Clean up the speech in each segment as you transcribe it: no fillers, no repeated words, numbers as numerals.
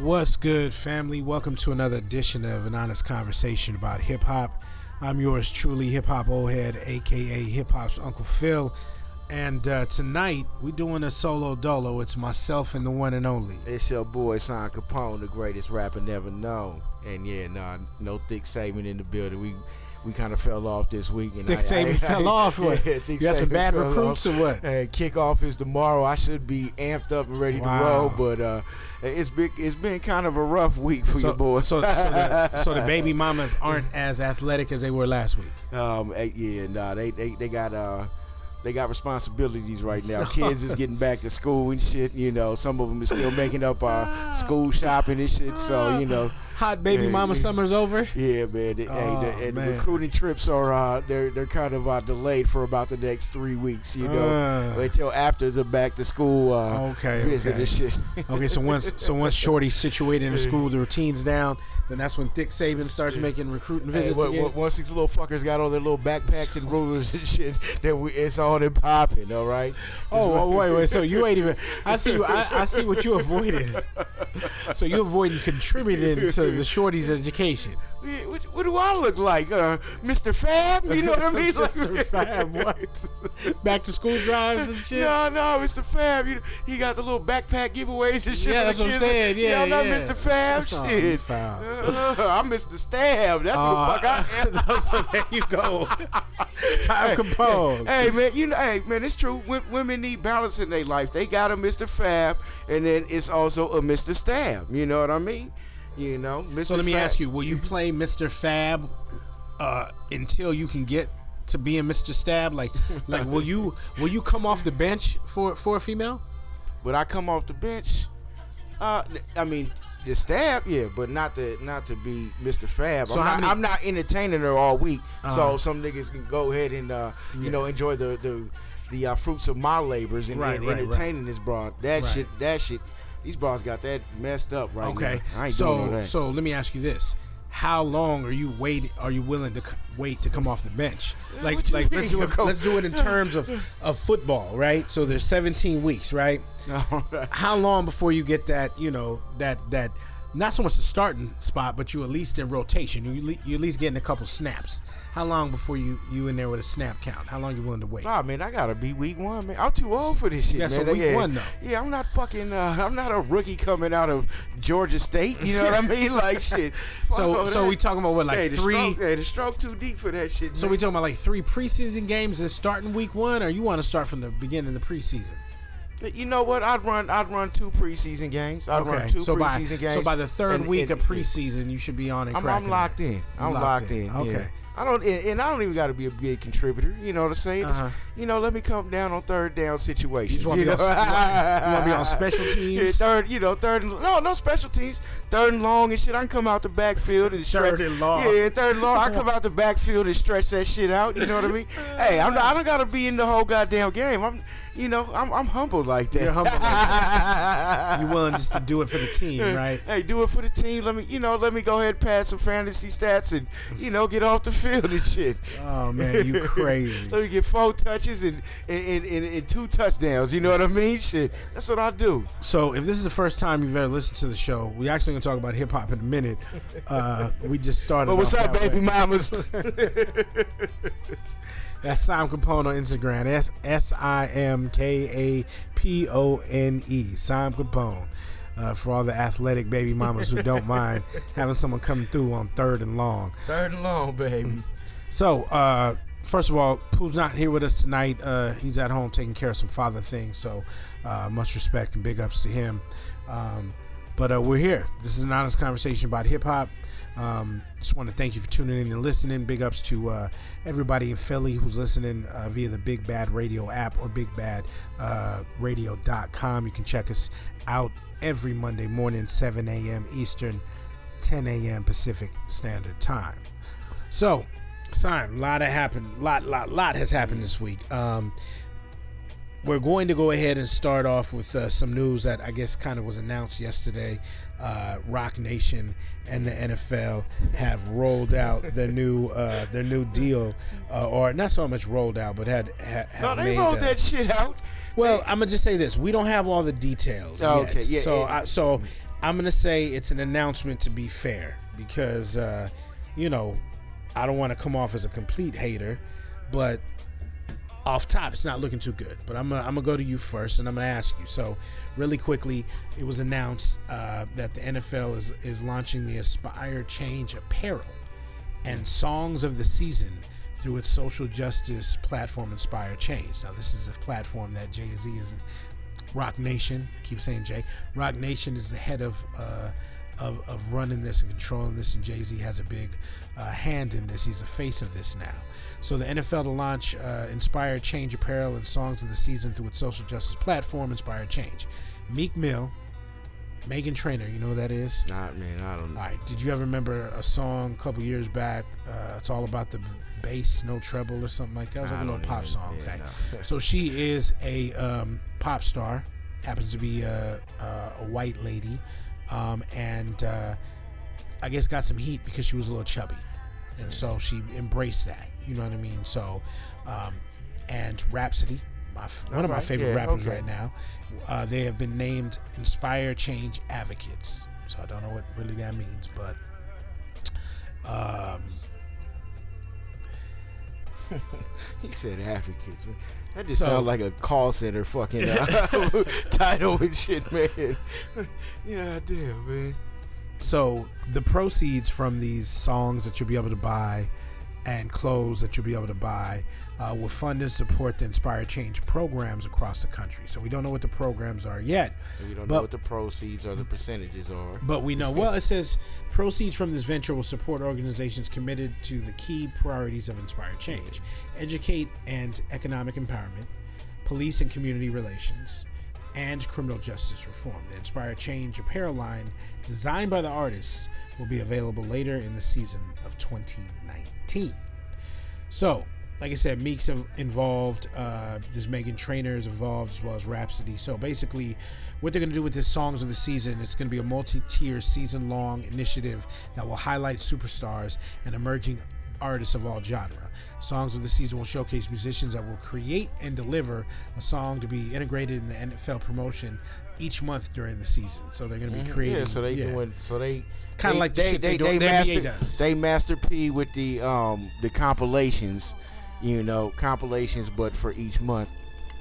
What's good, family? Welcome to another edition of An Honest Conversation about hip hop. I'm yours truly, hip hop old head, aka hip hop's Uncle Phil. And tonight we're doing a solo dolo. It's myself and the one and only. It's your boy Son Capone, the greatest rapper never known. And yeah, no Thick Saban in the building. We kind of fell off this week. And Thick Saban fell off? What? Yeah, you got some bad recruits or what? Kickoff is tomorrow. I should be amped up and ready to roll, but it's been kind of a rough week for your boy. So the baby mamas aren't as athletic as they were last week. They got responsibilities right now. Kids is getting back to school and shit. You know, some of them is still making up school shopping and shit. So you know, hot baby mama summer's over. Yeah, man. The recruiting trips are they're kind of delayed for about the next 3 weeks. You know, until after the back to school visit and shit. Okay, so once Shorty's situated in the school, the routine's down, then that's when Thick Saban starts making recruiting visits again. Once these little fuckers got all their little backpacks and rulers and shit, then it's on and popping. All right. Wait. So you ain't even. I see what you avoided. So you avoiding contributing to the Shorty's education. What do I look like, Mr. Fab? You know what I mean? Mr. Fab, what? Back to school drives and shit? No, Mr. Fab. He got the little backpack giveaways and shit. Yeah, that's what I'm saying. Yeah, I'm not Mr. Fab. Shit. I'm Mr. Stab. That's what the fuck I am. So there you go. Time composed. Hey, man, it's true. Women need balance in their life. They got a Mr. Fab, and then it's also a Mr. Stab. You know what I mean? You know, Mr. So let me ask you: will you play Mr. Fab until you can get to being Mr. Stab? Like, will you come off the bench for a female? Would I come off the bench? I mean, the Stab, yeah, but not to be Mr. Fab. So I'm not entertaining her all week. So some niggas can go ahead and enjoy the fruits of my labors and entertaining this broad. That shit. These bras got that messed up right now. Okay, so let me ask you this: how long are you willing to wait to come off the bench? Like let's do it in terms of football, right? So there's 17 weeks, right? How long before you get that? You know that not so much the starting spot, but you at least in rotation. You at least getting a couple snaps. How long before you in there with a snap count? How long you willing to wait? Oh man, I gotta be week one, man. I'm too old for this shit, man. So week one though. Yeah, I'm not fucking. I'm not a rookie coming out of Georgia State. You know what I mean? Like shit. So we talking about what, like three? The stroke too deep for that shit. So man. we talking about like 3 preseason games and starting week one, or you want to start from the beginning of the preseason? You know what? I'd run 2 preseason games. I'd run 2 preseason games. So by the third week of preseason, you should be on and cracking. I'm locked in. I'm locked in. Okay. Yeah. I don't even got to be a big contributor. You know what I'm saying? Let me come down on third down situations. You want to be on special teams? Yeah, third. No special teams. Third and long and shit. I can come out the backfield and stretch. Third and long. Yeah, third and long. I come out the backfield and stretch that shit out. You know what I mean? Hey, I don't gotta be in the whole goddamn game. I'm humble like that. You're humble like that. You willing just to do it for the team, right? Hey, do it for the team. Let me go ahead and pass some fantasy stats and get off the field and shit. Oh man, you crazy. Let me get 4 touches and 2 touchdowns. You know what I mean? Shit, that's what I do. So if this is the first time you've ever listened to the show, we actually gonna talk about hip hop in a minute. We just started. But what's up, baby mamas? That's Sam Capone on Instagram. That's SIMKAPONE. Sam Capone. For all the athletic baby mamas who don't mind having someone coming through on third and long. Third and long, baby. So, first of all, Pooh's not here with us tonight. He's at home taking care of some father things. So, much respect and big ups to him. But we're here. This is an honest conversation about hip hop. Just want to thank you for tuning in and listening. Big ups to everybody in Philly who's listening via the Big Bad Radio app or bigbadadio.com. You can check us out every Monday morning, 7 a.m. Eastern, 10 a.m. Pacific Standard Time. So, Simon, lot has happened this week. we're going to go ahead and start off with some news that I guess kind of was announced yesterday. Roc Nation and the NFL have rolled out their new deal, or not so much rolled out, but had no, they rolled that shit out. Well, I'm gonna just say this: we don't have all the details yet. Okay, yeah. So I'm gonna say it's an announcement to be fair, because you know, I don't want to come off as a complete hater, but off top, it's not looking too good. But I'm gonna go to you first, and I'm gonna ask you. So, really quickly, it was announced that the NFL is launching the Aspire Change apparel and songs of the season through its social justice platform, Inspire Change. Now, this is a platform that JayZ is. Roc Nation, I keep saying Jay. Roc Nation is the head of running this and controlling this, and JayZ has a big hand in this. He's the face of this now. So the NFL to launch Inspire Change apparel and songs of the season through its social justice platform, Inspire Change. Meek Mill, Meghan Trainor, you know who that is? Nah, man, I don't know. All right, did you ever remember a song a couple years back? It's all about the bass, no treble, or something like that. It was like a little pop song. Yeah, okay, no. so she is a pop star, happens to be a white lady, and I guess got some heat because she was a little chubby, and so she embraced that. You know what I mean? So, and Rhapsody, one of my favorite rappers right now, they have been named Inspire Change Advocates. So I don't know what really that means, but he said advocates. Man. That just sounds like a call center fucking title and shit, man. Yeah, damn, man. So the proceeds from these songs that you'll be able to buy and clothes that you'll be able to buy will fund and support the Inspire Change programs across the country. So we don't know what the programs are yet. We don't know what the proceeds or the percentages are. But we know, well, it says proceeds from this venture will support organizations committed to the key priorities of Inspire Change: educate and economic empowerment, police and community relations, and criminal justice reform. The Inspire Change apparel line, designed by the artists, will be available later in the season of 2019. So, like I said, Meek's involved. This Meghan Trainor is involved, as well as Rhapsody. So basically, what they're going to do with this Songs of the Season, it's going to be a multi-tier, season-long initiative that will highlight superstars and emerging artists of all genre. Songs of the Season will showcase musicians that will create and deliver a song to be integrated in the NFL promotion each month during the season. So they're going to be creating. Yeah, so they doing. So they kind of like the shit the NBA does. They master P with the compilations, compilations, but for each month.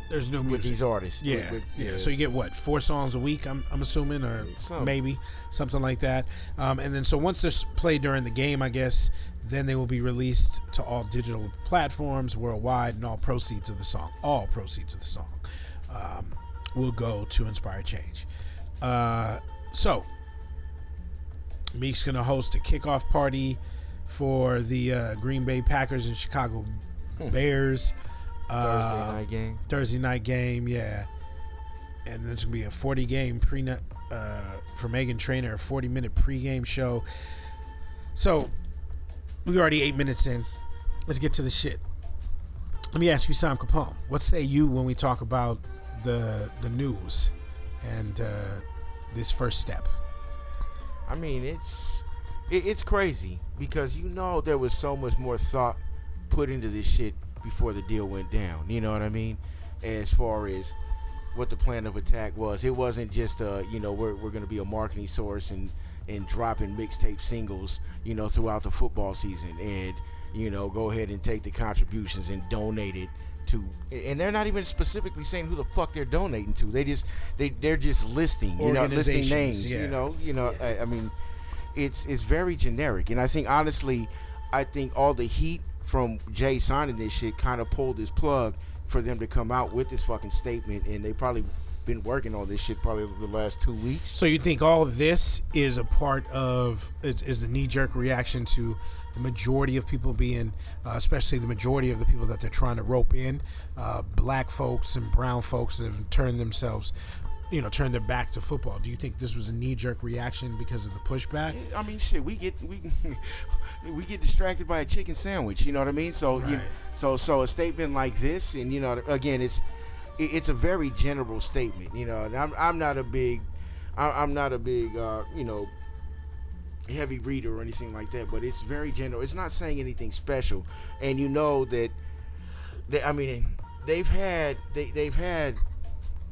There's new music with these artists. Yeah, yeah. So you get what, 4 songs a week? I'm assuming, or maybe something like that. And then so once they're played during the game, I guess, then they will be released to all digital platforms worldwide, and all proceeds of the song will go to Inspire Change. So Meek's gonna host a kickoff party for the Green Bay Packers and Chicago Bears. Thursday night game, yeah. And there's gonna be a 40-game for Meghan Trainor, a 40-minute pregame show. So we're already 8 minutes in. Let's get to the shit. Let me ask you, Sam Capone, what say you when we talk about the news and this first step? I mean, it's crazy, because there was so much more thought put into this shit before the deal went down. You know what I mean? As far as what the plan of attack was, it wasn't just we're going to be a marketing source and dropping mixtape singles throughout the football season, and go ahead and take the contributions and donate it to, and they're not even specifically saying who the fuck they're donating to. They're just listing listing names. Yeah. I mean, it's very generic, and I think honestly, all the heat from Jay signing this shit kind of pulled this plug for them to come out with this fucking statement, and they probably been working on this shit probably over the last 2 weeks. So you think all of this is a part of is the knee-jerk reaction to the majority of people being, especially the majority of the people that they're trying to rope in, black folks and brown folks that have turned their back to football? Do you think this was a knee-jerk reaction because of the pushback? I mean, shit, we get distracted by a chicken sandwich, you know what I mean? So right. So a statement like this, and again, it's it's a very general statement, you know. And I'm not a big, you know, heavy reader or anything like that, but it's very general. It's not saying anything special, and you know that I mean, they've had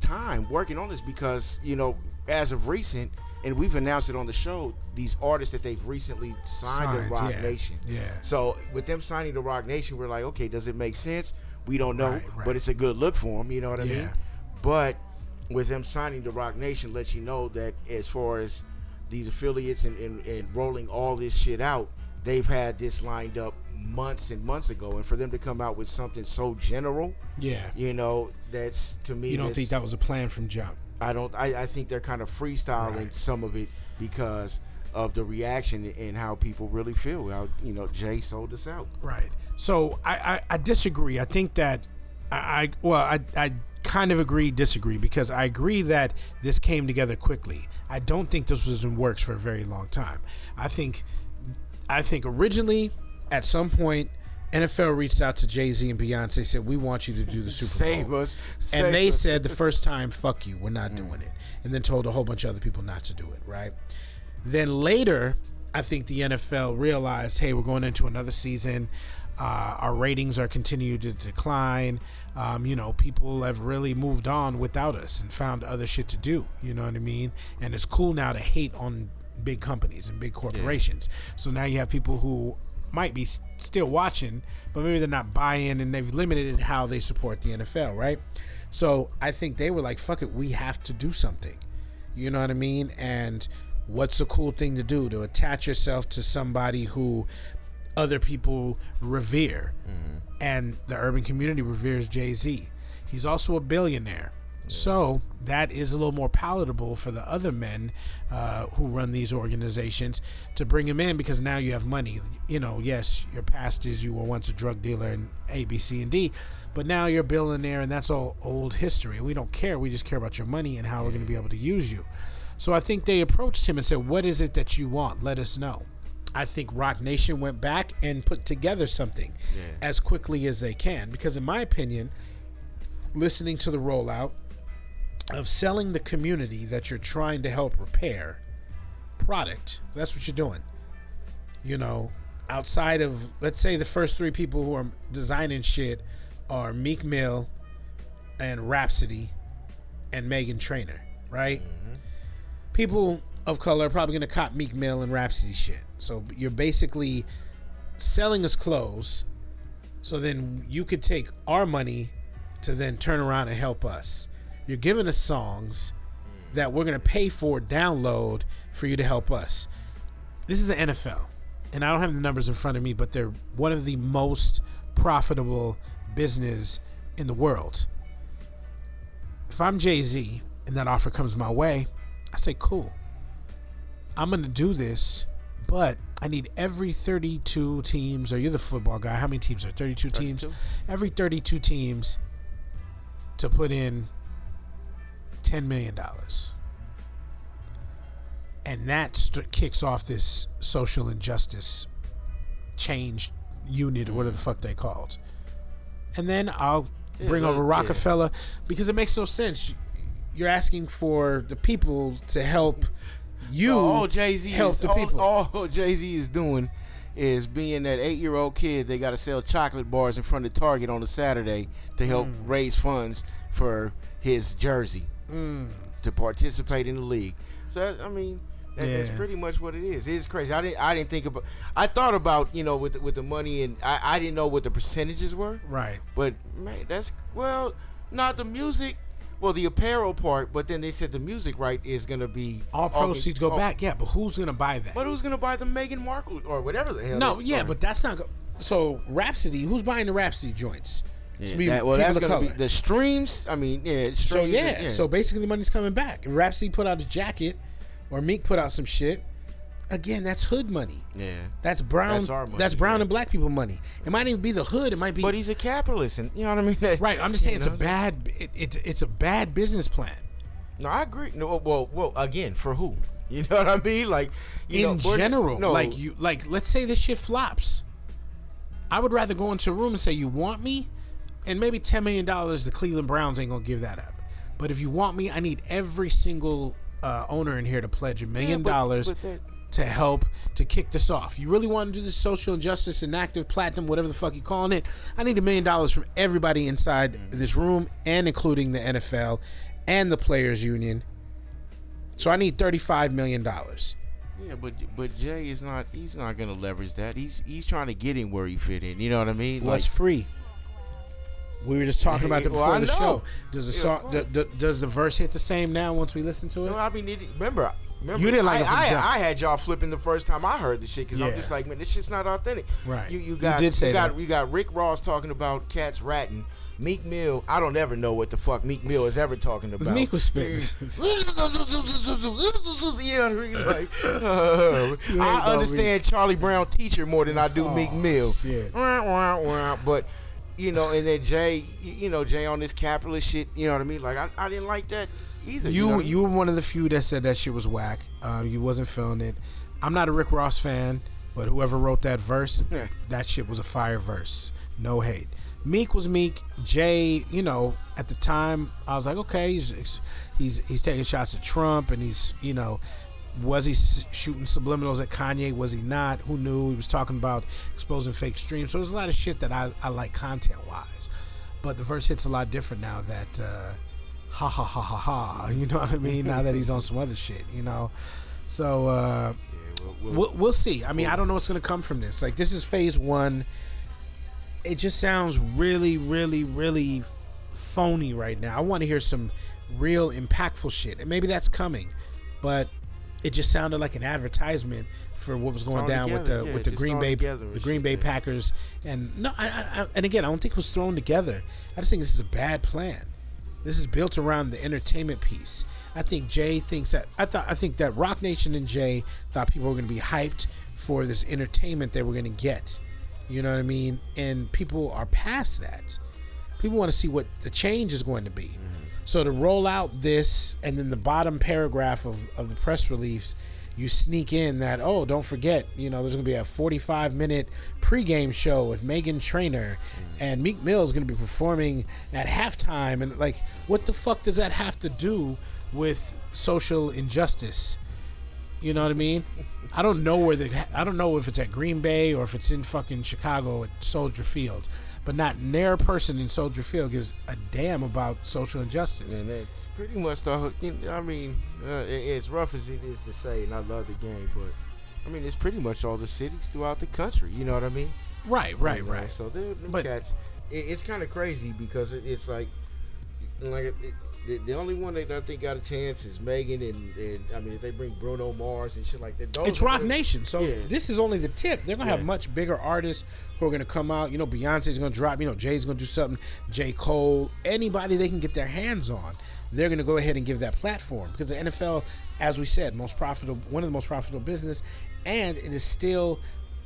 time working on this because, you know, as of recent, and we've announced it on the show, these artists that they've recently signed to Roc Nation. Yeah. So with them signing to Roc Nation, we're like, okay, does it make sense? We don't know, but it's a good look for them. You know what I mean? But with them signing to Roc Nation, lets you know that as far as these affiliates and rolling all this shit out, they've had this lined up months and months ago, and for them to come out with something so general, you know, that's, to me, you don't think that was a plan from jump? I don't. I think they're kind of freestyling some of it because of the reaction and how people really feel. How, you know, Jay sold us out. Right. So I disagree. I think that I kind of disagree, because I agree that this came together quickly. I don't think this was in works for a very long time. I think originally, at some point, NFL reached out to JayZ and Beyonce, said, we want you to do the Super Bowl. Save us. And they said the first time, fuck you, we're not doing it. And then told a whole bunch of other people not to do it, right? Then later, I think the NFL realized, hey, we're going into another season. Our ratings are continuing to decline. You know, people have really moved on without us and found other shit to do. You know what I mean? And it's cool now to hate on big companies and big corporations. So now you have people who might be still watching, but maybe they're not buying, and they've limited how they support the NFL, right? So I think they were like, fuck it, we have to do something. You know what I mean? And what's a cool thing to do? To attach yourself to somebody who other people revere. And the urban community reveres JayZ. He's also a billionaire. So that is a little more palatable for the other men who run these organizations to bring him in, because now you have money. You know, yes, your past is you were once a drug dealer and A, B, C, and D, but now you're a billionaire, and that's all old history. We don't care. We just care about your money and how we're going to be able to use you. So I think they approached him and said, what is it that you want? Let us know. I think Roc Nation went back and put together something as quickly as they can, because in my opinion, listening to the rollout of selling the community that you're trying to help repair product, that's what you're doing. You know, outside of, let's say, the first three people who are designing shit are Meek Mill and Rhapsody and Meghan Trainor, right? People of color are probably gonna cop Meek Mill and Rhapsody shit. So you're basically selling us clothes, so then you could take our money to then turn around and help us. You're giving us songs that we're going to pay for download for you to help us. This is an NFL, and I don't have the numbers in front of me, but they're one of the most profitable business in the world. If I'm JayZ and that offer comes my way, I say, cool. I'm going to do this, but I need every 32 teams, or you're the football guy. How many teams are 32 teams? Every 32 teams to put in $10 million, and that kicks off this social injustice change unit, or whatever the fuck they called. And then I'll bring over Rockefeller, because it makes no sense. You're asking for the people to help you. So all JayZ help the people. All JayZ is doing is being that 8-year-old kid. They got to sell chocolate bars in front of Target on a Saturday to help raise funds for his jersey. To participate in the league. So I mean, that's pretty much what it is. It's crazy. I didn't think about. I thought about, you know, with the money, and I didn't know what the percentages were. Right. But man, that's, well, not the music. Well, the apparel part, but then they said the music right is gonna be all proceeds go back. Yeah, but who's gonna buy that? But who's gonna buy the Meghan Markle or whatever the hell? No, but that's not. So Rhapsody, who's buying the Rhapsody joints? Yeah, that's gonna be the streams. I mean, streams. So basically, the money's coming back. If Rhapsody put out a jacket, or Meek put out some shit, again, that's hood money. Yeah, that's brown. That's our money. That's brown and black people money. It might even be the hood. It might be. But he's a capitalist, and you know what I mean. Right. I'm just saying it's a bad. It's a bad business plan. No, I agree. No, well, again, for who? You know what I mean? Like, in general, like let's say this shit flops. I would rather go into a room and say, you want me? and maybe $10 million, the Cleveland Browns ain't gonna give that up. But if you want me, I need every single owner in here to pledge $1 million to help to kick this off. You really want to do this social injustice and active platinum, whatever the fuck you're calling it? I need $1 million from everybody inside this room, and including the NFL and the Players Union. So I need $35 million. Yeah, but Jay is not. He's not gonna leverage that. He's trying to get in where he fit in. You know what I mean? Well, it's free. We were just talking about that before the show. Does the song, does the verse hit the same now once we listen to it? No, I mean, remember you didn't like it from jump. I had y'all flipping the first time I heard the shit because I'm just like, man, this shit's not authentic. Right. You got Rick Ross talking about cats ratting. Meek Mill, I don't ever know what the fuck Meek Mill is ever talking about. Meek was spitting. You know what I mean? I understand Charlie Brown Teacher more than I do Meek Mill. Shit. But you know, and then Jay, Jay on this capitalist shit. You know what I mean? Like I didn't like that either. You were one of the few that said that shit was whack. You wasn't feeling it. I'm not a Rick Ross fan, but whoever wrote that verse, that shit was a fire verse. No hate. Meek was Meek. Jay, at the time, I was like, okay, he's taking shots at Trump, and he's, was he shooting subliminals at Kanye? Was he not? Who knew? He was talking about exposing fake streams. So there's a lot of shit that I like content-wise. But the verse hits a lot different now that, ha ha ha ha ha, you know what I mean? Now that he's on some other shit, So, we'll see. I mean, I don't know what's going to come from this. Like, this is phase one. It just sounds really, really, really phony right now. I want to hear some real impactful shit, and maybe that's coming. But it just sounded like an advertisement for what was going down with the Green Bay Packers. And no, and again, I don't think it was thrown together. I just think this is a bad plan. This is built around the entertainment piece. I think Jay thinks that I think that Roc Nation and Jay thought people were going to be hyped for this entertainment they were going to get. You know what I mean? And people are past that. People want to see what the change is going to be. So to roll out this, and then the bottom paragraph of the press release, you sneak in that, don't forget, there's going to be a 45-minute pregame show with Meghan Trainor, and Meek Mill is going to be performing at halftime. And like, what the fuck does that have to do with social injustice? You know what I mean? I don't know if it's at Green Bay or if it's in fucking Chicago at Soldier Field, but not near person in Soldier Field gives a damn about social injustice. And that's pretty much as rough as it is to say, and I love the game, but I mean, it's pretty much all the cities throughout the country. You know what I mean? Right. So cats, it's kind of crazy because it's like the only one that I think got a chance is Megan, and I mean, if they bring Bruno Mars and shit like that, it's Roc Nation. So this is only the tip. They're gonna have much bigger artists who are gonna come out. Beyonce's gonna drop. Jay's gonna do something. J. Cole, anybody they can get their hands on, they're gonna go ahead and give that platform, because the NFL, as we said, one of the most profitable business, and it is still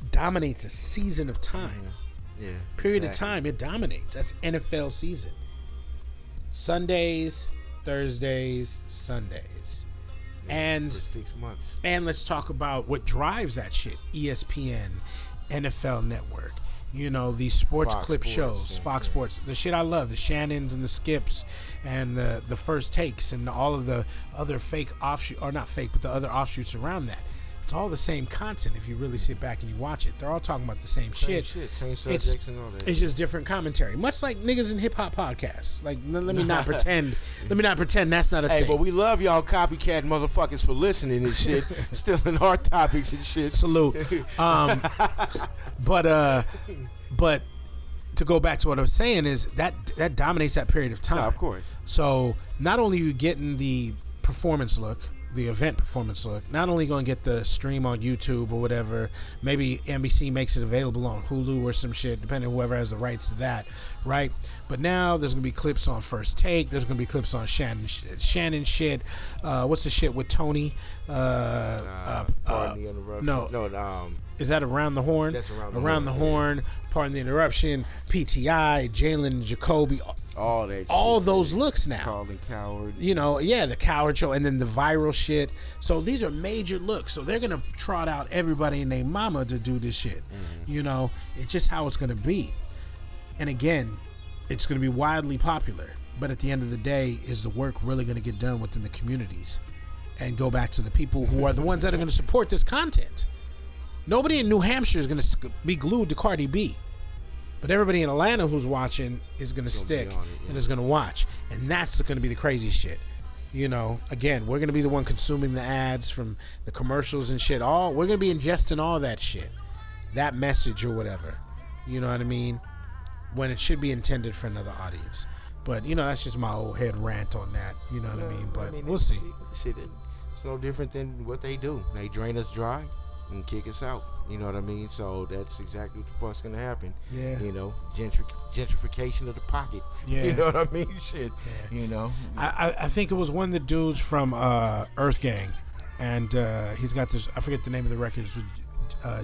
dominates a season of time. Period of time, it dominates. That's NFL season. Sundays, Thursdays, Sundays. And for 6 months. And let's talk about what drives that shit. ESPN, NFL Network, these sports clip shows, Fox Sports, the shit I love, the Shannons and the Skips and the First Takes and all of the other fake offshoot, or not fake, but the other offshoots around that. It's all the same content if you really sit back and you watch it. They're all talking about the same shit. Same subjects and all that. It's just different commentary. Much like niggas in hip hop podcasts. Like, let me not pretend. Let me not pretend that's not a thing. Hey, but we love y'all copycat motherfuckers for listening and shit. Still in our topics and shit. Salute. But to go back to what I was saying is that dominates that period of time. Yeah, of course. So not only are you getting the performance look, the event performance look, not only going to get the stream on YouTube or whatever, maybe NBC makes it available on Hulu or some shit, depending on whoever has the rights to that, right? But now there's going to be clips on First Take, there's going to be clips on Shannon shit. What's the shit with Tony? Pardon the interruption. Is that Around the Horn? That's Around the Horn. Pardon the interruption. PTI, Jalen Jacoby. All that shit. All those looks now. Called the Coward. The Coward Show, and then the viral shit. So these are major looks. So they're going to trot out everybody and their mama to do this shit. It's just how it's going to be. And again, it's going to be widely popular. But at the end of the day, is the work really going to get done within the communities and go back to the people who are the ones that are going to support this content? Nobody in New Hampshire is going to be glued to Cardi B. But everybody in Atlanta who's watching is going to stick and is going to watch. And that's going to be the crazy shit. You know, again, we're going to be the one consuming the ads from the commercials and shit. We're going to be ingesting all that shit. That message or whatever. You know what I mean? When it should be intended for another audience. But, you know, that's just my old head rant on that. You know what I mean? But we'll see. It's no different than what they do. They drain us dry and kick us out. You know what I mean? So that's exactly what the fuck's going to happen. Yeah. You know, gentrification of the pocket. Yeah. You know what I mean? Shit. Yeah. You know? I think it was one of the dudes from Earth Gang. And he's got this, I forget the name of the record. It's with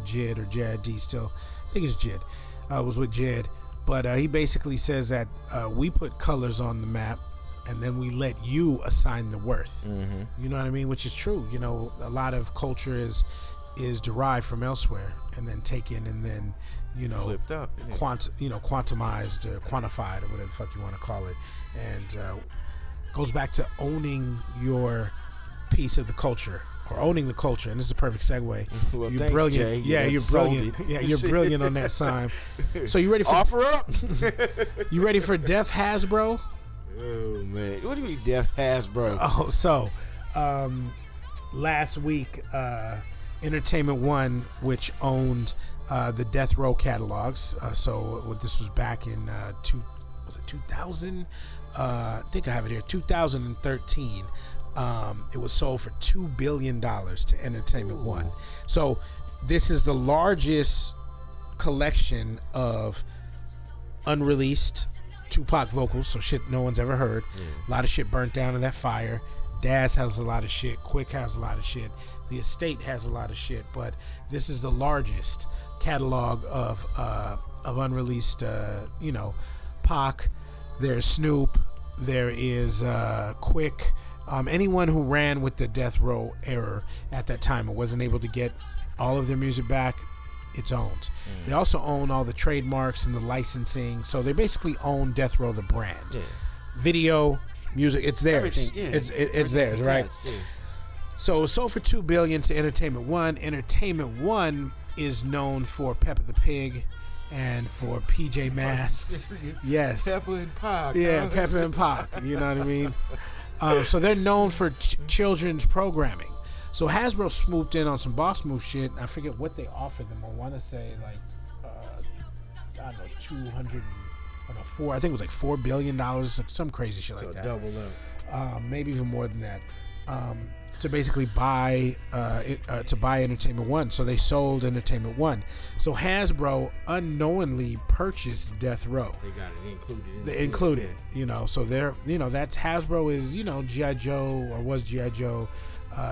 Jid or JID still. I think it's Jid. It was with Jid. But he basically says that we put colors on the map and then we let you assign the worth. Mm-hmm. You know what I mean? Which is true. You know, a lot of culture is derived from elsewhere and then taken and then, you know, flipped up, quantumized or quantified or whatever the fuck you want to call it. And goes back to owning your piece of the culture. Or owning the culture, and this is a perfect segue. Well, you're thanks, brilliant. Jay. Yeah, you're brilliant. Yeah, you're brilliant on that sign. So you ready for offer up? You ready for Def Hasbro? Oh man, what do you mean Def Hasbro? Oh, so last week, Entertainment One, which owned the Death Row catalogs. So this was back in 2000? I think I have it here. 2013. It was sold for $2 billion to Entertainment One. So this is the largest collection of unreleased Tupac vocals, so shit no one's ever heard. A lot of shit burnt down in that fire. Daz has a lot of shit. Quick has a lot of shit. The estate has a lot of shit. But this is the largest catalog of unreleased, Pac. There's Snoop. There is Quick. Anyone who ran with the Death Row era at that time and wasn't able to get all of their music back, it's owned. They also own all the trademarks and the licensing, so they basically own Death Row, the brand. Video, music, it's theirs. It's theirs, right? So it was sold for $2 billion to Entertainment One. Entertainment One is known for Peppa the Pig and for PJ Masks. Yes. Peppa and Pac. Yeah, Peppa and Pac. You know what I mean? So they're known for children's programming. So Hasbro swooped in on some boss move shit. I forget what they offered them. I want to say like, I don't know, I think it was like $4 billion, some crazy shit like that. Double up. Maybe even more than that. To basically buy Entertainment One. So they sold Entertainment One. So Hasbro unknowingly purchased Death Row. They got it included. They included, so they're, that's Hasbro is, G.I. Joe or was G.I. Joe,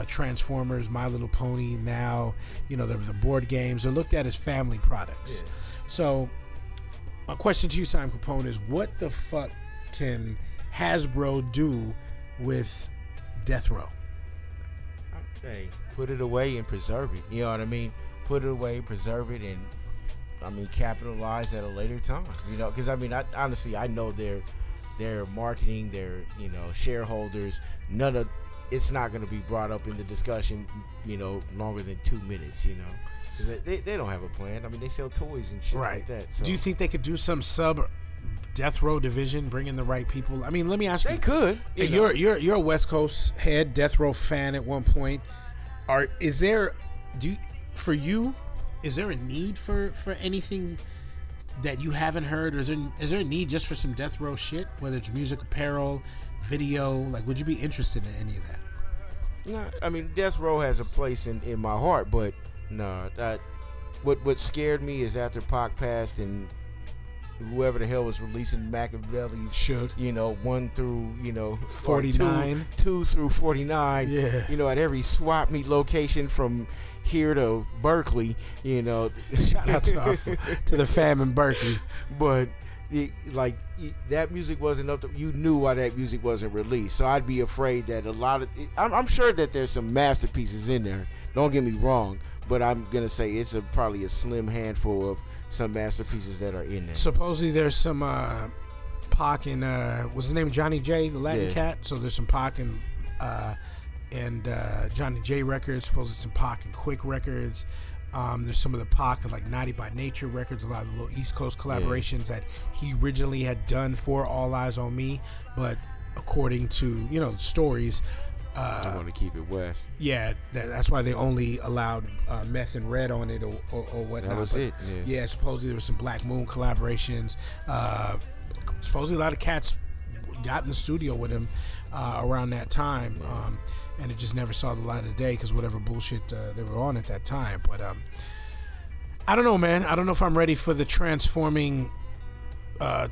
Transformers, My Little Pony. Now, the board games. They're looked at as family products. Yeah. So my question to you, Simon Capone, is what the fuck can Hasbro do with Death Row? Hey, put it away and preserve it. You know what I mean? Put it away, preserve it, and capitalize at a later time. Because I honestly, I know their marketing, their shareholders. It's not going to be brought up in the discussion, longer than 2 minutes. Because they don't have a plan. They sell toys and shit like that. So. Do you think they could do some sub Death Row division, bring in the right people? Let me ask you. They could. You're a West Coast head Death Row fan at one point. Is there a need for anything that you haven't heard, or is there a need just for some Death Row shit, whether it's music, apparel, video? Like, would you be interested in any of that? No, Death Row has a place in my heart, but no. What scared me is after Pac passed and whoever the hell was releasing Machiavelli's, Shook, 1 through 49, 2 through 49, yeah, at every swap meet location from here to Berkeley, shout out to the fam in Berkeley, but that music wasn't up to, you knew why that music wasn't released. So I'd be afraid that a lot of I'm sure that there's some masterpieces in there, don't get me wrong, but I'm gonna say it's probably a slim handful of some masterpieces that are in there. Supposedly there's some Pac and what's his name, Johnny J, the Latin cat. So there's some Pac and Johnny J records. Supposedly some Pac and Quick records. There's some of the Pac and like 90 by Nature records, a lot of the little East Coast collaborations that he originally had done for All Eyes on Me, but according to stories, I want to keep it West. Yeah, that's why they only allowed Meth and Red on it or whatnot. That was it. Yeah, supposedly there was some Black Moon collaborations. Supposedly a lot of cats got in the studio with him around that time, and it just never saw the light of day because whatever bullshit they were on at that time. But I don't know, man. I don't know if I'm ready for the transforming.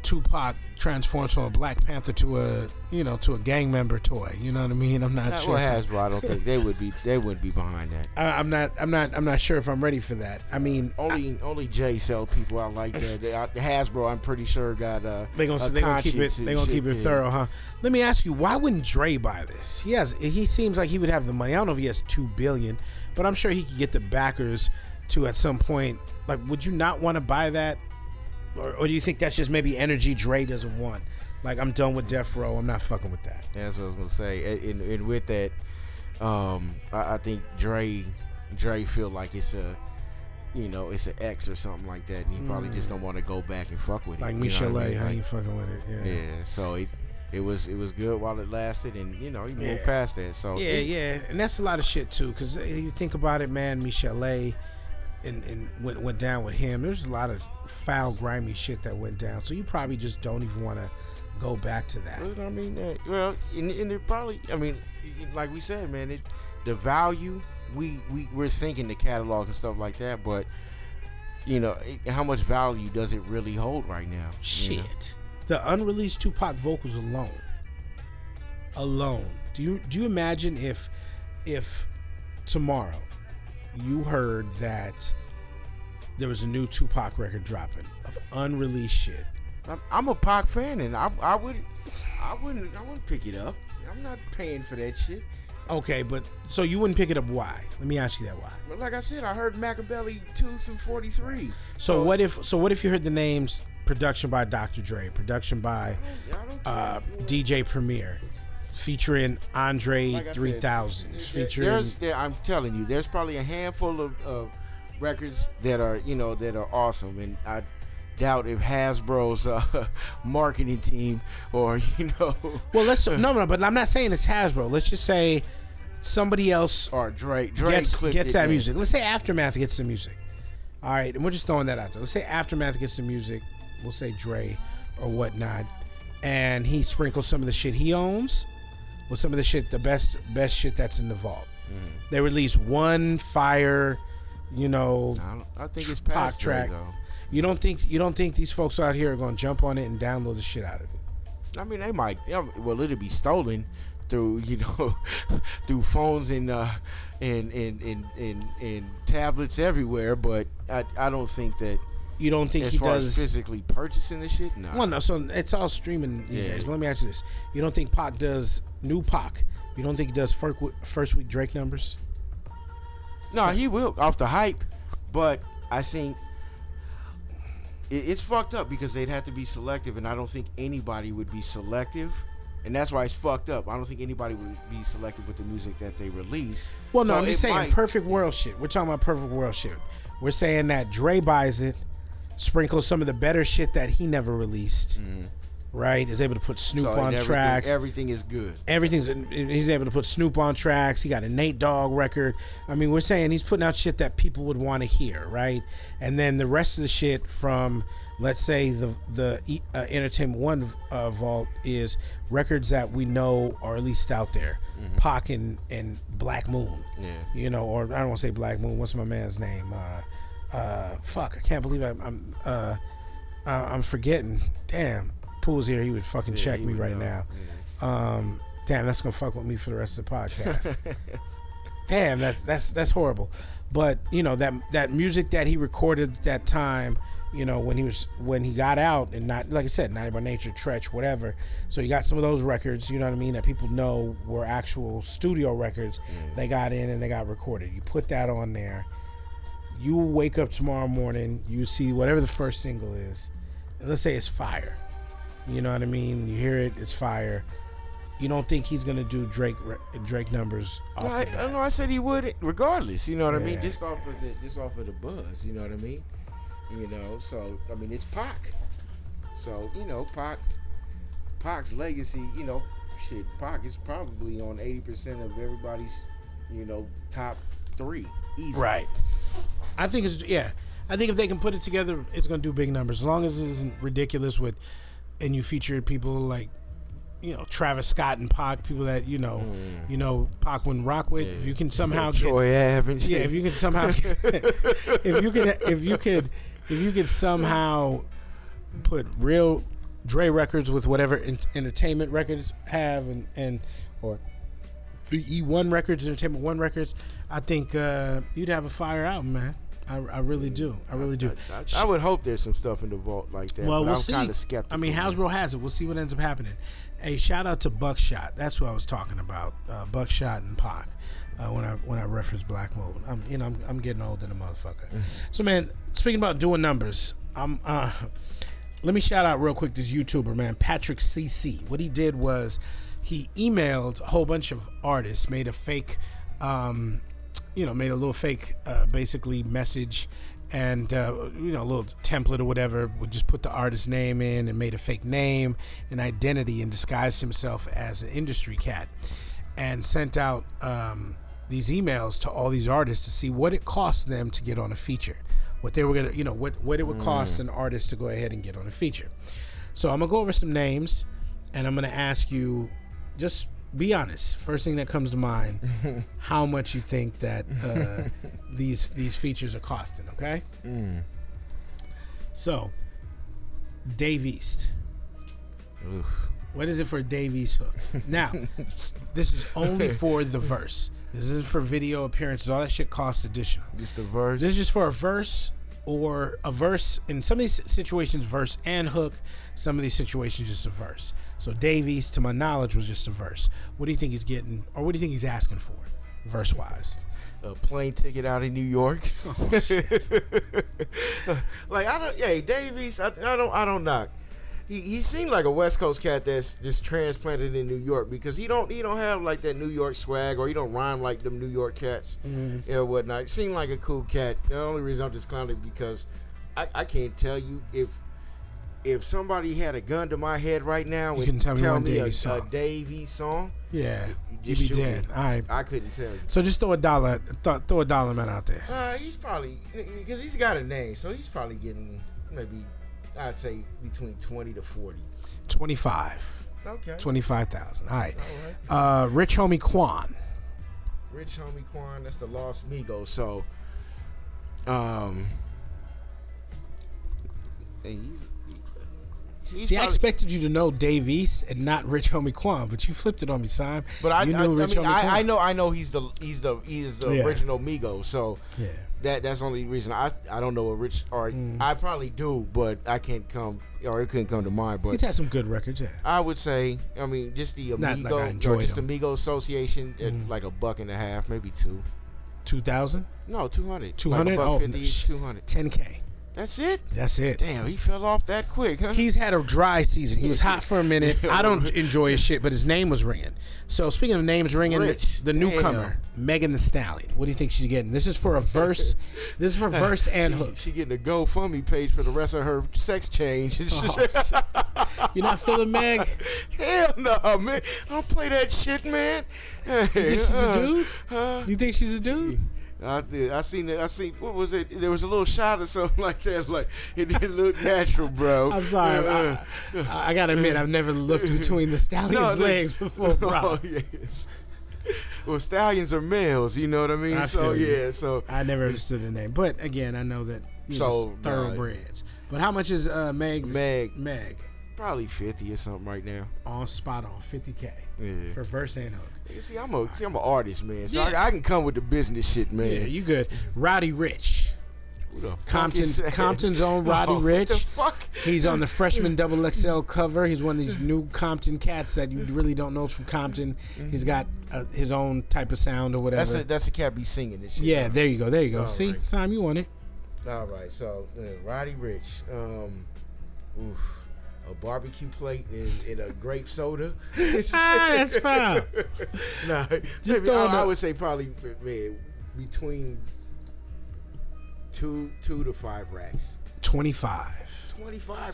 Tupac transforms from a Black Panther to a gang member toy. You know what I mean? I'm not sure. Well, Hasbro, I don't think they wouldn't be behind that. I'm not sure if I'm ready for that. I mean, only Jay sell people out like that. Hasbro, I'm pretty sure got they gonna keep it thorough, huh? Let me ask you, why wouldn't Dre buy this? He seems like he would have the money. I don't know if he has $2 billion, but I'm sure he could get the backers to at some point. Like, would you not want to buy that? Or do you think that's just maybe energy Dre doesn't want? Like, I'm done with Death Row. I'm not fucking with that. That's what I was gonna say. And with that, I think Dre feel like it's a, it's an X or something like that, and he probably just don't want to go back and fuck with it. Like Michelle, how you fucking with it? Yeah. So it was good while it lasted, and he moved past that. So yeah, and that's a lot of shit too. Because you think about it, man, Michelle and went down with him. There's a lot of foul, grimy shit that went down. So you probably just don't even want to go back to that. I mean, and it probably, I mean, like we said, man, the value, we're thinking the catalog and stuff like that, but how much value does it really hold right now? Shit, the unreleased Tupac vocals alone. Do you imagine if tomorrow you heard that there was a new Tupac record dropping of unreleased shit? I'm a Pac fan, and I wouldn't pick it up. I'm not paying for that shit. Okay, but so you wouldn't pick it up? Why? Let me ask you that. Why? But like I said, I heard Machiavelli 2 and 43. So what if you heard the names production by Dr. Dre, production by DJ Premier, featuring Andre 3000, featuring. I'm telling you, there's probably a handful of records that are awesome, and I doubt if Hasbro's marketing team or Well, no, but I'm not saying it's Hasbro. Let's just say somebody else or Dre gets that music. Let's say Aftermath gets the music. All right, and we're just throwing that out there. Let's say Aftermath gets the music. We'll say Dre or whatnot, and he sprinkles some of the shit he owns with some of the shit, the best shit that's in the vault. They release one fire, I think it's past track. Dre, though. You don't think these folks out here are gonna jump on it and download the shit out of it? I mean, they might. Well, it'll be stolen through through phones and tablets everywhere. But I don't think that. You don't think he does physically purchasing the shit? No. Well, no. So it's all streaming these days. But let me ask you this: you don't think Pac does new Pac? You don't think he does first week Drake numbers? No, he will off the hype, but I think it's fucked up because they'd have to be selective, and I don't think anybody would be selective, and that's why it's fucked up. I don't think anybody would be selective with the music that they release. Well, no, I'm just saying perfect world shit. We're talking about perfect world shit. We're saying that Dre buys it, sprinkles some of the better shit that he never released. Right, is able to put Snoop on tracks. Everything is good. He's able to put Snoop on tracks. He got a Nate Dogg record. I mean, we're saying he's putting out shit that people would want to hear, right? And then the rest of the shit from, let's say, the Entertainment One vault is records that we know are at least out there. Pac and Black Moon. Yeah. Or I don't want to say Black Moon. What's my man's name? Fuck, I can't believe I'm forgetting. Damn. Pool's here, he would fucking check me right now. Damn, that's gonna fuck with me for the rest of the podcast. Damn, that's horrible. But that music that he recorded at that time, when he got out, and not, like I said, 90 by Nature, Tretch, whatever. So you got some of those records, you know what I mean, that people know were actual studio records. They got in and they got recorded. You put that on there. You wake up tomorrow morning, you see whatever the first single is, and let's say it's fire. You know what I mean? You hear it, it's fire. You don't think he's gonna do Drake numbers off the bat? I know. I said he would, regardless. You know what I mean? Just off of the buzz. You know what I mean? You know. So I mean, it's Pac. So you know, Pac's legacy. You know, shit. Pac is probably on 80% of everybody's, you know, top 3. Easy. Right. I think I think if they can put it together, it's gonna do big numbers. As long as it isn't ridiculous and you feature people like, you know, Travis Scott and Pac, people that you know Pac wouldn't rock with. Yeah. If you can somehow Troy Ave, yeah, if you can somehow, if you could somehow put real Dre records with whatever entertainment records have and or the E1 records, Entertainment One records, I think you'd have a fire album, man. I really do. I really do. I would hope there's some stuff in the vault like that. Well, we'll see. I'm kind of skeptical. I mean, Hasbro has it. We'll see what ends up happening. Hey, shout out to Buckshot. That's what I was talking about. Buckshot and Pac. When I reference Black Mold, I'm getting old than a motherfucker. So, man, speaking about doing numbers, let me shout out real quick this YouTuber, man, Patrick CC. What he did was he emailed a whole bunch of artists, made a fake. Made a little fake, basically message, and a little template or whatever. Would just put the artist's name in and made a fake name and identity and disguised himself as an industry cat, and sent out these emails to all these artists to see what it cost them to get on a feature, what they were gonna, what it would cost an artist to go ahead and get on a feature. So I'm gonna go over some names, and I'm gonna ask you, just be honest. First thing that comes to mind, how much you think that these features are costing, okay? So, Dave East. Oof. What is it for a Dave East hook? Now, this is only for the verse. This isn't for video appearances. All that shit costs additional. Just a verse? This is just for a verse, or a verse. In some of these situations, verse and hook. Some of these situations, just a verse. So Dave East, to my knowledge, was just a verse. What do you think he's getting, or what do you think he's asking for, verse-wise? A plane ticket out of New York. Oh, shit. Dave East, I don't knock. He seemed like a West Coast cat that's just transplanted in New York, because he don't have like that New York swag, or he don't rhyme like them New York cats or whatnot. He seemed like a cool cat. The only reason I'm just clowning because I can't tell you if somebody had a gun to my head right now and tell me a Dave East song, yeah, you'd be dead. I couldn't tell you. So just throw a dollar amount out there. He's probably, because he's got a name, so he's probably getting maybe, I'd say between 20 to 40. 25. Okay. 25,000. All right. Rich Homie Quan. Rich Homie Quan, that's the Lost Migos. So, See, I expected you to know Dave East and not Rich Homie Quan, but you flipped it on me, Simon. But I know he's the original Migos. So yeah. That's the only reason I don't know a Rich, or I probably do, but I can't come, or it couldn't come to mind. But he's had some good records, yeah. I would say, just the Amigo, the Amigo Association, at like $1.50, maybe $2. 2,000? No, 200. 200? Like $1.50, 200. 10K. That's it? That's it. Damn, he fell off that quick, huh? He's had a dry season. He was hot for a minute. I don't enjoy his shit, but his name was ringing. So speaking of names ringing, the newcomer, Megan Thee Stallion. What do you think she's getting? This is for a verse. This is for verse and hook. She getting a GoFundMe page for the rest of her sex change. Oh, you're not feeling Meg? Hell no, man. I don't play that shit, man. You think she's a dude? You think she's a dude? I seen what was it? There was a little shot or something like that. Like, it didn't look natural, bro. I'm sorry. I gotta admit, I've never looked between the stallion's legs before, bro. Oh, yes. Well, stallions are males, you know what I mean? So I never understood the name, but again, I know that thoroughbreds. But how much is Meg? Probably 50 or something right now. On spot on 50K. Yeah. For verse and hook. You see, I'm an artist, man. So I can come with the business shit, man. Yeah, you good. Roddy Ricch. Who the Compton's own Roddy Ricch. What the fuck? He's on the Freshman XXL cover. He's one of these new Compton cats that you really don't know from Compton. He's got his own type of sound or whatever. That's a cat be singing this shit. Yeah, there you go. All See, right. Sam, you want it. All right, so Roddy Ricch. a barbecue plate and a grape soda. That's fine. Nah, just I would say probably, man, between 2 to 5 racks. 25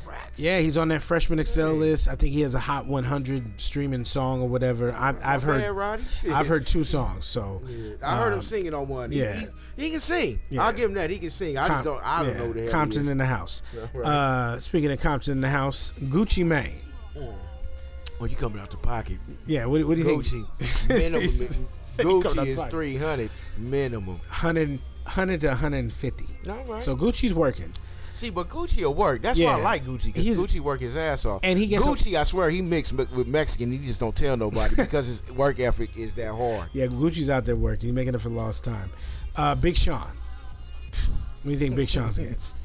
racks. Yeah, he's on that Freshman Excel list. I think he has a Hot 100 streaming song or whatever. I've heard 2 songs. So I heard him singing on one. Yeah, he can sing. Yeah. I'll give him that. He can sing. I don't know the hell Compton he is. in the house. Right. Speaking of Compton in the house, Gucci Mane. Well, you coming out the pocket. Yeah, what do you think? Gucci minimum. Gucci is 300 minimum. 100 to 150. All right. So Gucci's working. See, but Gucci will work. That's why I like Gucci, because Gucci work his ass off. And he gets Gucci, I swear, he mixed with Mexican. He just don't tell nobody because his work ethic is that hard. Yeah, Gucci's out there working. He's making it for lost time. Big Sean. What do you think Big Sean's gets?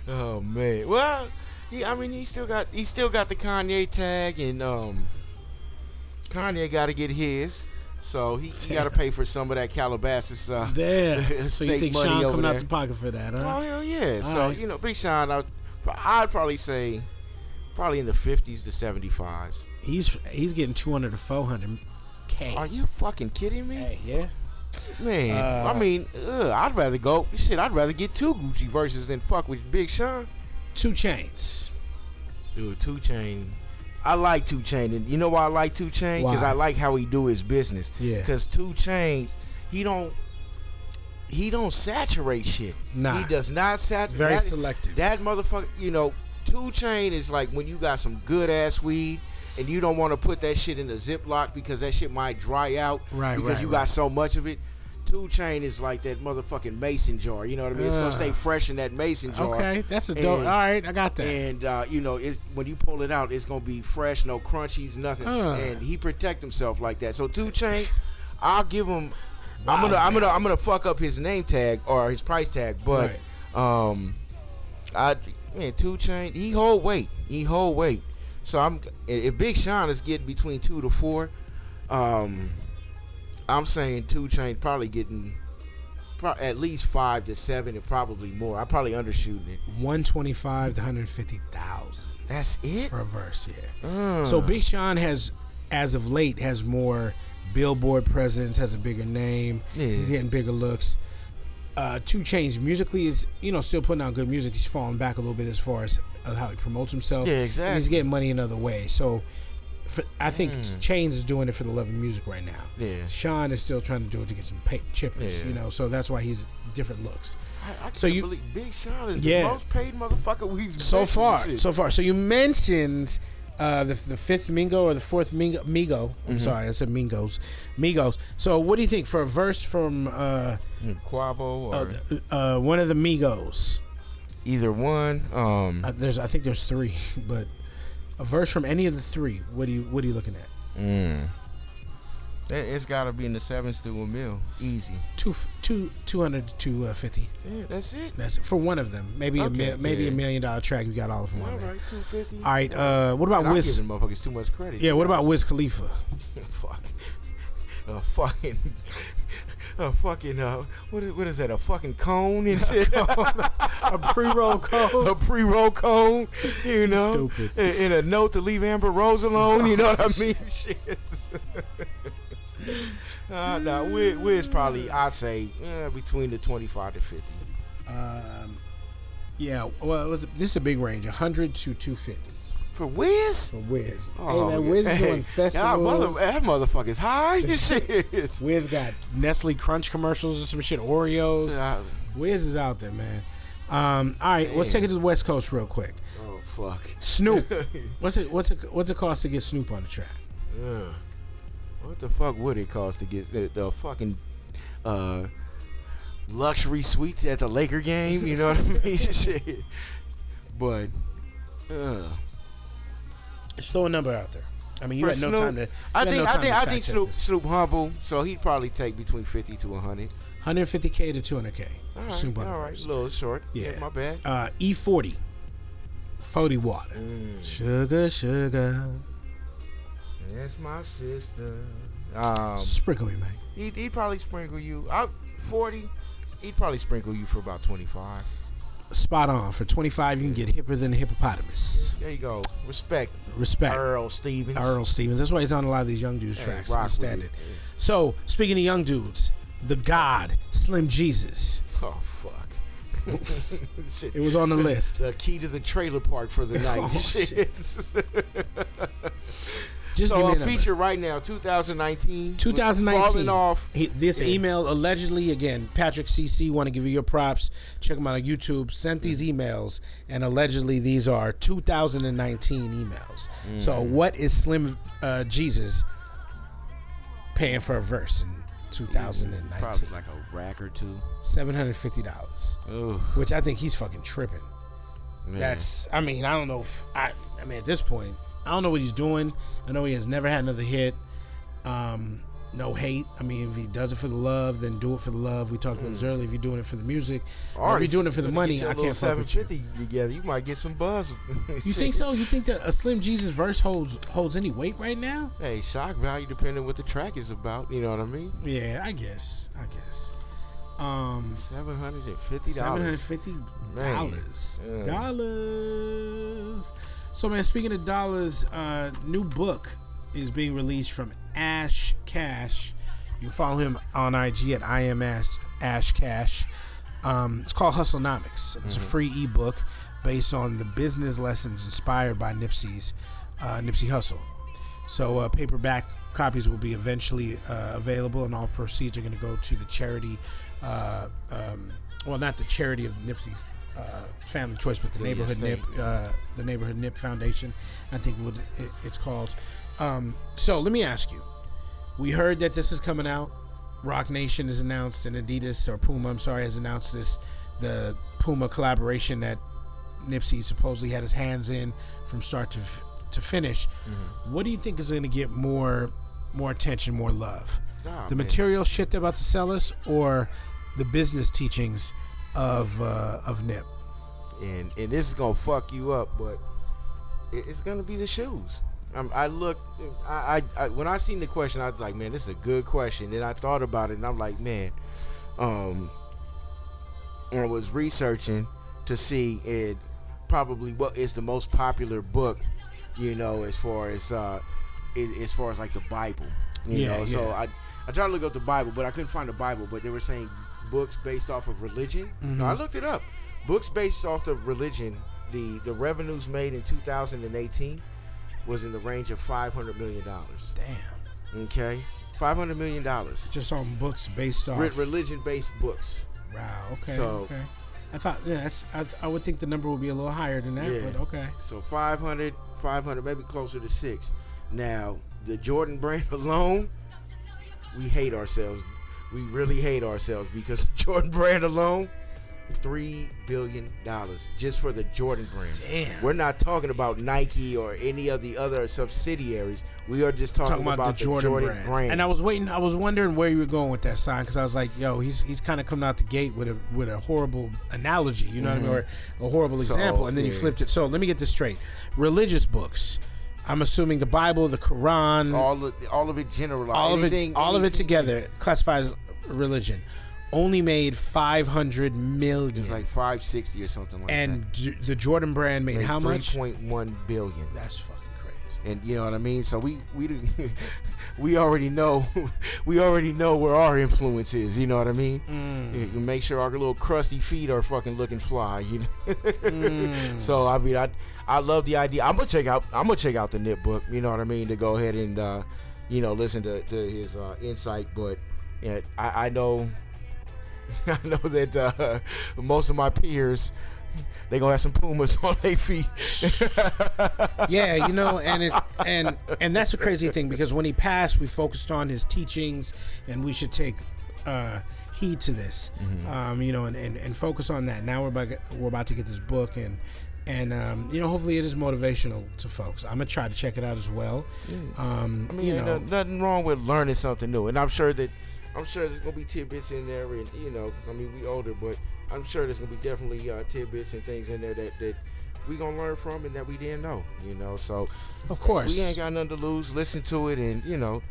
Oh man. Well, he still got the Kanye tag, and Kanye got to get his. So he got to pay for some of that Calabasas Damn. So you think money Sean over coming there. out the pocket for that, huh? Oh, hell yeah. All So, right. Big Sean, I'd probably say in the 50s to 75s. He's getting 200 to 400K. Are you fucking kidding me? Hey, yeah. Man, I'd rather get 2 Gucci verses than fuck with Big Sean. 2 Chainz. Dude, 2 Chainz. I like 2 Chainz, and you know why I like 2 Chainz? Because I like how he do his business. Yeah. Because 2 Chainz, he don't saturate shit. Nah. He does not saturate. Very selective. That motherfucker, 2 Chainz is like when you got some good ass weed and you don't want to put that shit in a Ziploc because that shit might dry out. Right. Because you got so much of it. 2 Chainz is like that motherfucking mason jar. You know what I mean? It's gonna stay fresh in that mason jar. Okay, that's a dope. All right, I got that. And it's when you pull it out, it's gonna be fresh, no crunchies, nothing. And he protect himself like that. So 2 Chainz, I'll give him. Wow, I'm gonna fuck up his name tag or his price tag, but 2 Chainz, he hold weight. So if Big Sean is getting between 2 to 4, I'm saying 2 Chainz probably getting at least 5 to 7 and probably more. I'm probably undershooting it. 125 to 150,000. That's it for a verse, yeah. So Big Sean as of late, has more Billboard presence, has a bigger name. Yeah. He's getting bigger looks. 2 Chainz musically is, still putting out good music. He's falling back a little bit as far as how he promotes himself. Yeah, exactly. And he's getting money another way. So I think Chainz is doing it for the love of music right now. Yeah. Sean is still trying to do it to get some chippers, so that's why he's different looks. I can't believe Big Sean is the most paid motherfucker we've so far. So you mentioned the fifth Mingo or the fourth Migo. I'm sorry, I said Migos. So what do you think for a verse from Quavo or one of the Migos? Either one. I think there's 3, but a verse from any of the 3. What are you looking at? It's got to be in the 7s to $1 million, easy. 200 to 250. Yeah, that's it. That's it for one of them. Maybe $1 million track. We got all of them on there. All right, 250. All right. What about Wiz? I'm giving motherfuckers too much credit. Yeah. What about Wiz Khalifa? What is that? A fucking cone and shit. A pre-roll cone. A pre-roll cone. Stupid. And a note to leave Amber Rose alone. You know what I mean? Shit. Wiz probably, I'd say between the 25 to 50. Yeah. Well, this is a big range. 100 to 250. For Wiz? For Wiz. Oh, hey, man, Wiz doing festivals. That motherfucker's high and shit. Wiz got Nestle Crunch commercials or some shit, Oreos. Wiz is out there, man. All right, let's take it to the West Coast real quick. Oh, fuck. Snoop. What's it cost to get Snoop on the track? What the fuck would it cost to get the fucking luxury suites at the Laker game? You know what I mean? Shit. But just throw a number out there. I mean, you had no time to. I think Snoop humble, so he'd probably take between 50 to 100. 150K to 200K. All right, a little short. Yeah, my bad. E40, 40 water. Sugar. That's my sister. Sprinkle me, man. He'd probably sprinkle you. 40. He'd probably sprinkle you for about 25. spot on. For 25, you can get hipper than a hippopotamus. There you go. Respect. Earl Stevens. That's why he's on a lot of these young dudes tracks. Standard. So, speaking of young dudes, the God, Slim Jesus. Oh, fuck. It was on the list. The key to the trailer park for the night. Oh, shit. So a feature right now, 2019. Falling off. This email allegedly, again, Patrick CC, want to give you your props. Check him out on YouTube. Sent these emails, and allegedly these are 2019 emails. So what is Slim Jesus paying for a verse in 2019? Probably like a rack or two. $750. Which I think he's fucking tripping. Man. That's, I mean, I don't know if, I mean, at this point, I don't know what he's doing. I know he has never had another hit. No hate. I mean, if he does it for the love, then do it for the love. We talked about this earlier. If you're doing it for the music, or if you're doing it for the money, I can't fuck with you. Together, you might get some buzz. You think so? You think that a Slim Jesus verse holds any weight right now? Hey, shock value depending what the track is about. You know what I mean? Yeah, I guess. $750. Dollars. So, man, speaking of dollars, new book is being released from Ash Cash. You can follow him on IG at I am Ash Cash. It's called Hustlenomics. It's a free ebook based on the business lessons inspired by Nipsey Hussle. So paperback copies will be eventually available, and all proceeds are going to go to the charity. Well, not the charity of Nipsey Family Choice, but the Neighborhood Nip Foundation, I think it's called. So let me ask you, we heard that this is coming out. Roc Nation has announced, and Adidas, or Puma, I'm sorry, has announced the Puma collaboration that Nipsey supposedly had his hands in from start to finish. What do you think is going to get more attention, more love? The material shit they're about to sell us, or the business teachings of Nip? And this is gonna fuck you up, but it's gonna be the shoes. I when I seen the question, I was like, man, this is a good question. Then I thought about it, and I'm like, man, I was researching to see probably what is the most popular book, you know, as far as like the Bible, you know. So I tried to look up the Bible, but I couldn't find the Bible. But they were saying books based off of religion. No, I looked it up. Books based off of religion, the revenues made in 2018 was in the range of $500 million. Damn. Okay, $500 million. Just on books based off religion-based books. Wow. Okay. Okay. I thought, I would think the number would be a little higher than that, but okay. So 500, maybe closer to 6. Now, the Jordan brand alone, we hate ourselves. We really hate ourselves because Jordan brand alone, $3 billion just for the Jordan brand. Damn. We're not talking about Nike or any of the other subsidiaries. We are just talking about the Jordan brand. And I was wondering where you were going with that sign, because I was like, yo, he's kind of coming out the gate with a horrible analogy, you know what I mean, or a horrible example, and then you flipped it. So let me get this straight. Religious books, I'm assuming the Bible, the Quran, all of it generalized, all of it together classifies religion. Only made 500 million. It's like 560 or something like that. And the Jordan brand made how much? 3.1 billion. That's fucking crazy. And you know what I mean? So we already know where our influence is. You know what I mean? You make sure our little crusty feet are fucking looking fly. You know? So I mean, I love the idea. I'm gonna check out the Nip book. You know what I mean? To go ahead and listen to his insight. But I know. I know that most of my peers, they gonna have some Pumas on their feet. Yeah, and that's a crazy thing, because when he passed, we focused on his teachings, and we should take heed to this, and focus on that. Now we're about to get this book, and hopefully it is motivational to folks. I'm gonna try to check it out as well. Nothing wrong with learning something new, and I'm sure there's gonna be tidbits in there, and we older, but I'm sure there's gonna be definitely tidbits and things in there that we gonna learn from and that we didn't know, So of course we ain't got nothing to lose. Listen to it and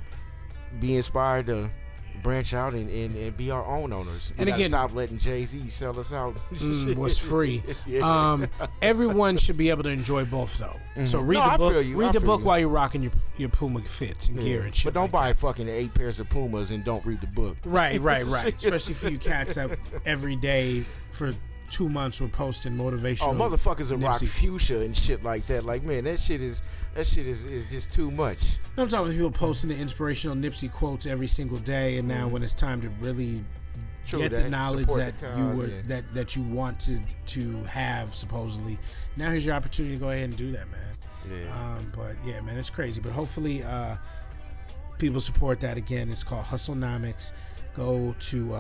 be inspired to branch out and be our own owners. We gotta stop letting JayZ sell us out. What's free. Everyone should be able to enjoy both though. So read the book. Read the book while you're rocking your Puma fits and gear and shit. But don't buy fucking 8 pairs of Pumas and don't read the book. Right. Especially for you cats that every day for 2 months we're posting motivational. Oh, motherfuckers are rock fuchsia and shit like that. Like, man, that shit is just too much. I'm talking about people posting the inspirational Nipsey quotes every single day, and now when it's time to really get the knowledge that that you want to have supposedly, now here's your opportunity to go ahead and do that, man. But yeah, man, it's crazy. But hopefully people support that. Again, it's called Hustle Nameks. Go to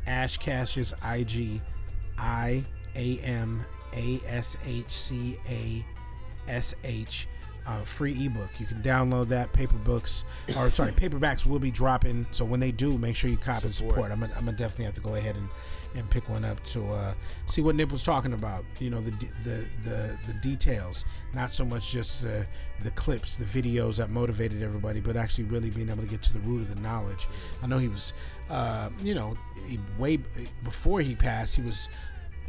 Ash Cash's IG, IAMASHCASH, free ebook. You can download that. Paperbacks will be dropping, so when they do, make sure you copy and support. I'm gonna definitely have to go ahead and pick one up to see what Nip was talking about. You know, the details, not so much just the clips, the videos that motivated everybody, but actually really being able to get to the root of the knowledge. I know he was, way before he passed, he was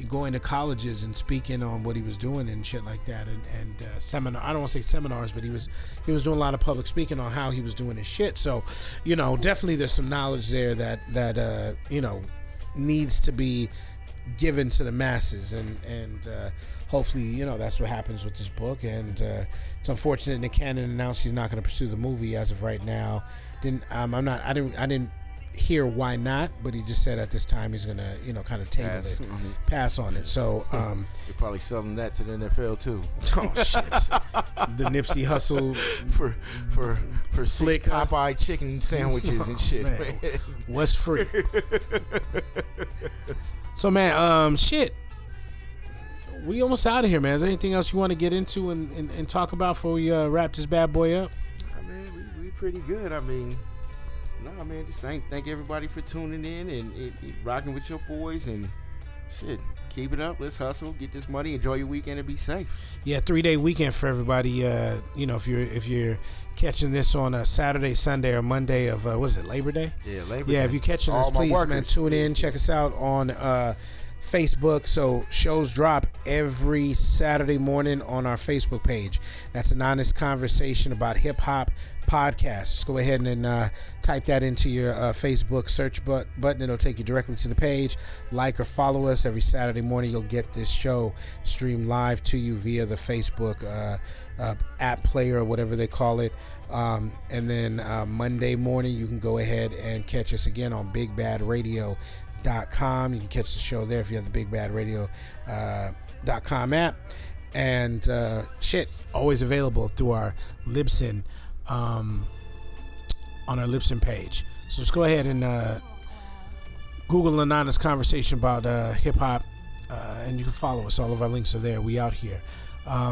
going to colleges and speaking on what he was doing and shit like that, and seminar. I don't want to say seminars, but he was doing a lot of public speaking on how he was doing his shit. So, you know, definitely there's some knowledge there that needs to be given to the masses, and hopefully, you know, that's what happens with this book. And it's unfortunate Nick Cannon announced he's not going to pursue the movie as of right now. I didn't hear why not, but he just said at this time he's gonna, you know, kind of table pass on it. So you're probably selling that to the NFL too. Oh shit. The Nipsey Hustle for 6 Popeye chicken sandwiches and shit. Man. What's free? So man, shit, we almost out of here, man. Is there anything else you want to get into and talk about before we wrap this bad boy up? I mean, we pretty good. I mean, no, man, just thank everybody for tuning in and rocking with your boys, and shit, keep it up. Let's hustle, get this money, enjoy your weekend, and be safe. Yeah, 3-day weekend for everybody. You know, if you're catching this on a Saturday, Sunday, or Monday of what is it, Labor Day? Yeah, Labor Day. Yeah, if you're catching this, please, man, tune in, check us out on Facebook. So shows drop every Saturday morning on our Facebook page. That's an honest conversation about hip hop podcast. Just go ahead and type that into your Facebook search button. It'll take you directly to the page. Like or follow us every Saturday morning. You'll get this show streamed live to you via the Facebook app player or whatever they call it. And then Monday morning you can go ahead and catch us again on BigBadRadio.com. You can catch the show there if you have the BigBadRadio.com app. And always available through our Libsyn on our Libsyn page. So just go ahead and Google an honest conversation about hip hop, and you can follow us. All of our links are there. We out here.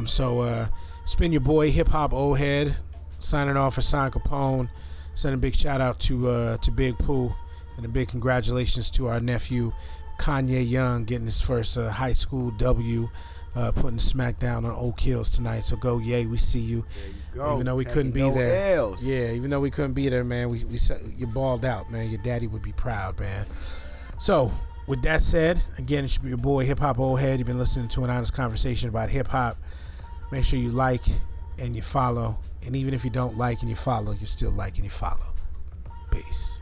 So it's been your boy Hip Hop Old Head signing off for Son Capone. Sending a big shout out to Big Pooh. And a big congratulations to our nephew, Kanye Young, getting his first high school W, putting the smack down on Oak Hills tonight. So go, Ye, we see you. There you go. Even though we couldn't be there. L's. Yeah, even though we couldn't be there, man, you balled out, man. Your daddy would be proud, man. So, with that said, again, it should be your boy, Hip Hop Old Head. You've been listening to an honest conversation about hip hop. Make sure you like and you follow. And even if you don't like and you follow, you still like and you follow. Peace.